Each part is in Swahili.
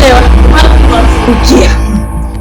Umeelewa? Unamshughulikia.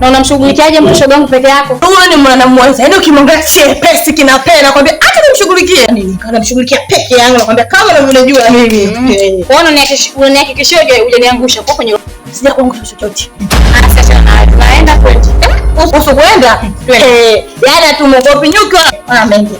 Na unamshughulikiaje mtu shoga wangu peke yako? Huyo ni mwanamuanza. Yaani ukimwangalia chepesi kinapenda nakwambia acha nimshughulikie. Nini? Kana mshughulikia peke yangu nakwambia kama unajua mimi. Kwaona unanihakikishia hujaniangusha kwa kwenye sija kuangusha chochote. Sasa tunaenda kwetu. Usikwenda? Yaani tumekopi nyuka. Mengi.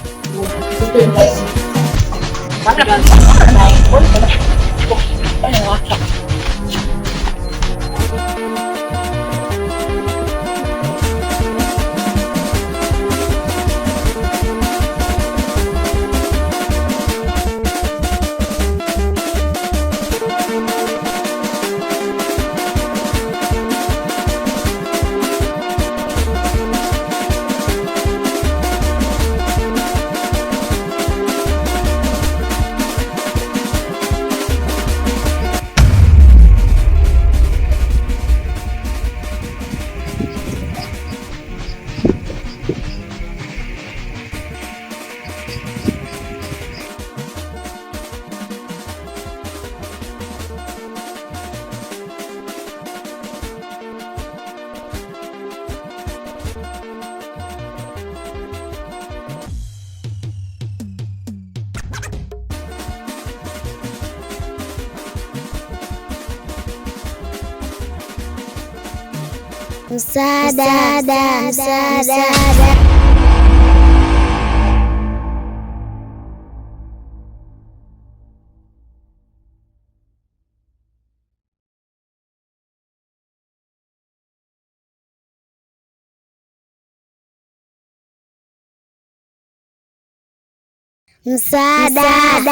Msaada.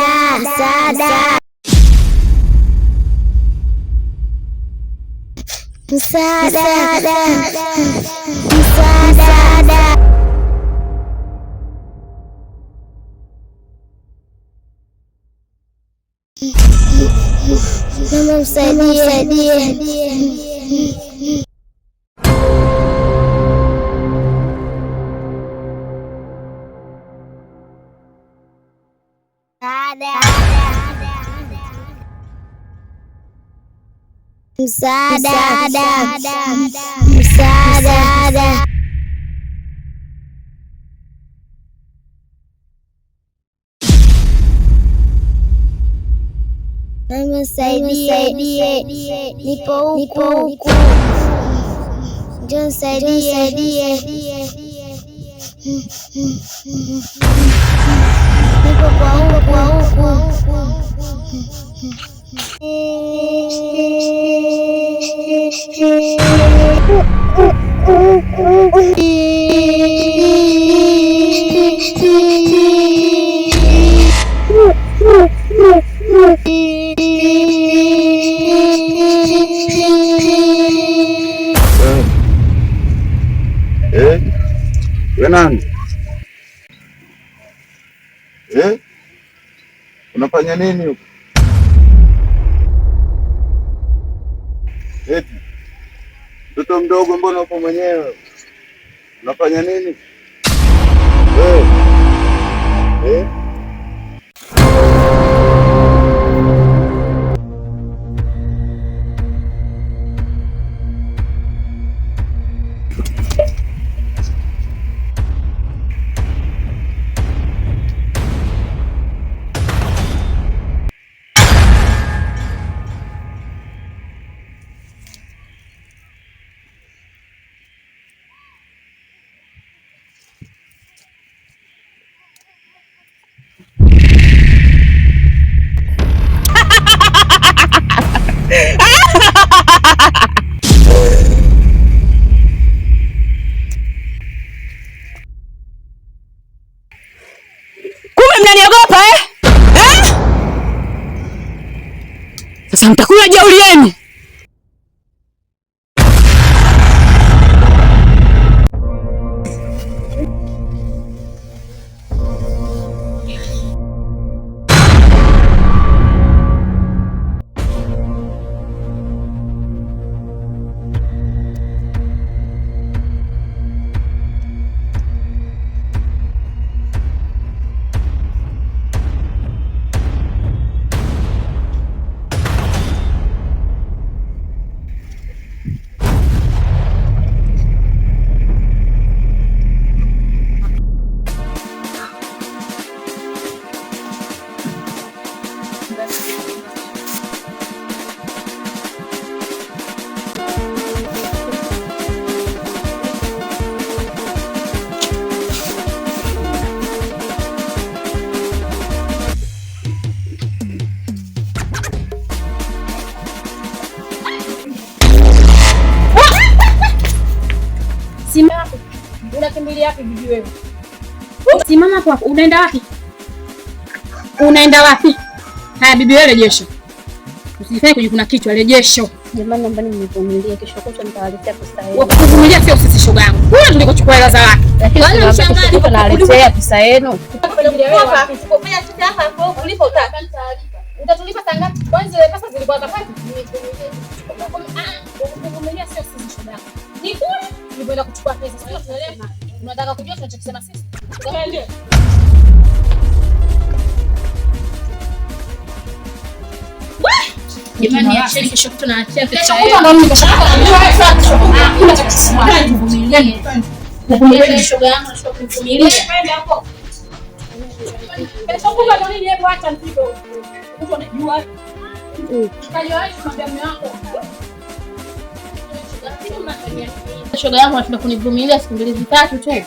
Mama msaidie. Msaada. Mama saidie. Nipo huku. Njoo saidie. Nipo kwa huku. Nani? Unafanya nini huko? Eti mtoto mdogo, mbona uko mwenyewe? Unafanya nini? Sasa mtakula jeuri yenu. wapi bibi wewe? Simama hapo. Unaenda wapi? Unaenda wapi? Haya bibi wewe rejesho. Usifanye kujikuna kichwa, rejesho. Jamani naomba nivumilie, kesho kutwa nitawaletea pesa yenu. Wakuvumilia sio sisi shoga yangu. Wewe tulikochukua hela za watu. Lakini mshangazi tunaletea pesa yenu. Hapa tukopea tu hapa hapo ulipo utaka. Utatulipa saa ngapi? Kwanza ile pesa zilikuwa za pati. Wakuvumilia sio sisi shoga yangu. Ni kule nilipoenda kuchukua pesa. Sio tunaelewa. Unataka kujua tunachokisema sisi? Ndio. Jamani acheni kesho tunaachia pesa yetu. Navumilia shoga yangu na kuvumilia. Kesho kubwa ndio nini hebu acha mpito. Mtu anajua. Kajua kumwambia mume wako. Shoga yangu anataka kunivumilia siku 2-3 tu.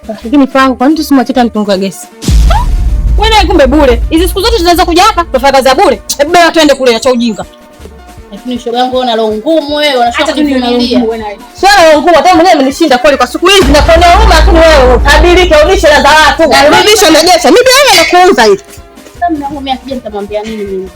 Lakini pango kwa nini tusimwachika nipunga gesi? Wewe kumbe bure. Hizi siku zote tunaweza kuja hapa tufanye kazi ya bure. Hebu bora twende kule acha ujinga. Lakini shoga yangu una roho ngumu wewe, unashaka kunivumilia. Swala ngumu hata mwenyewe amenishinda kweli kwa siku hizi na kuona huruma, lakini wewe utabirike urudishe hela za watu. Rudisha rejesha. Mimi pia nakuuza hivi. Sasa mimi akija nitamwambia nini mimi?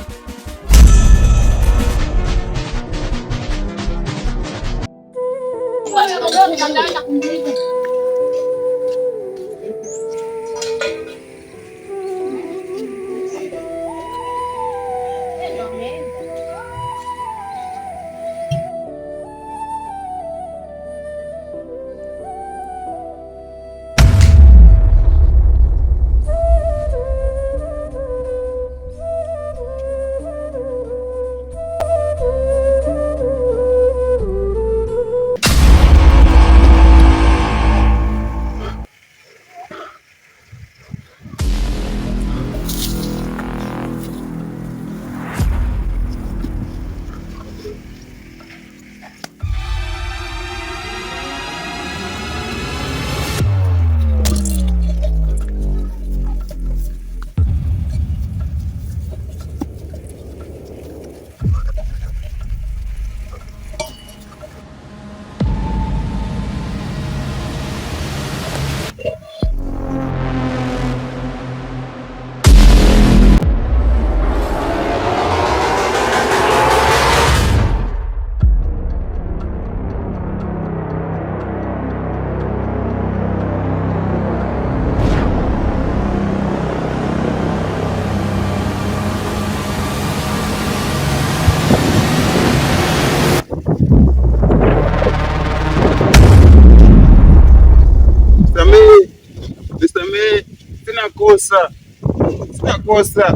Sina kosa.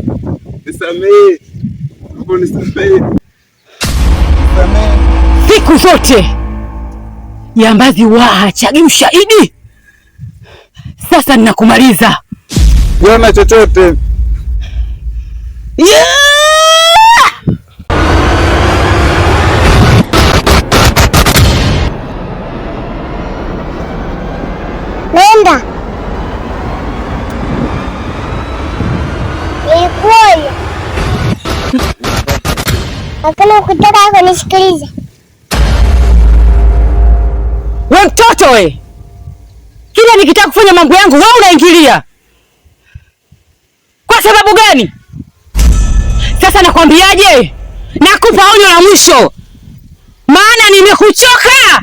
Nisamehe. Siku zote jambazi hachagi ushahidi. Sasa ninakumaliza. Uona chochote? Nenda. Nikuonya. Hakuna ukitaka kunisikiliza. We mtoto we. Kila nikitaka kufanya mambo yangu wewe unaingilia. Kwa sababu gani? Sasa nakwambiaje? Nakupa onyo la mwisho. Maana nimekuchoka.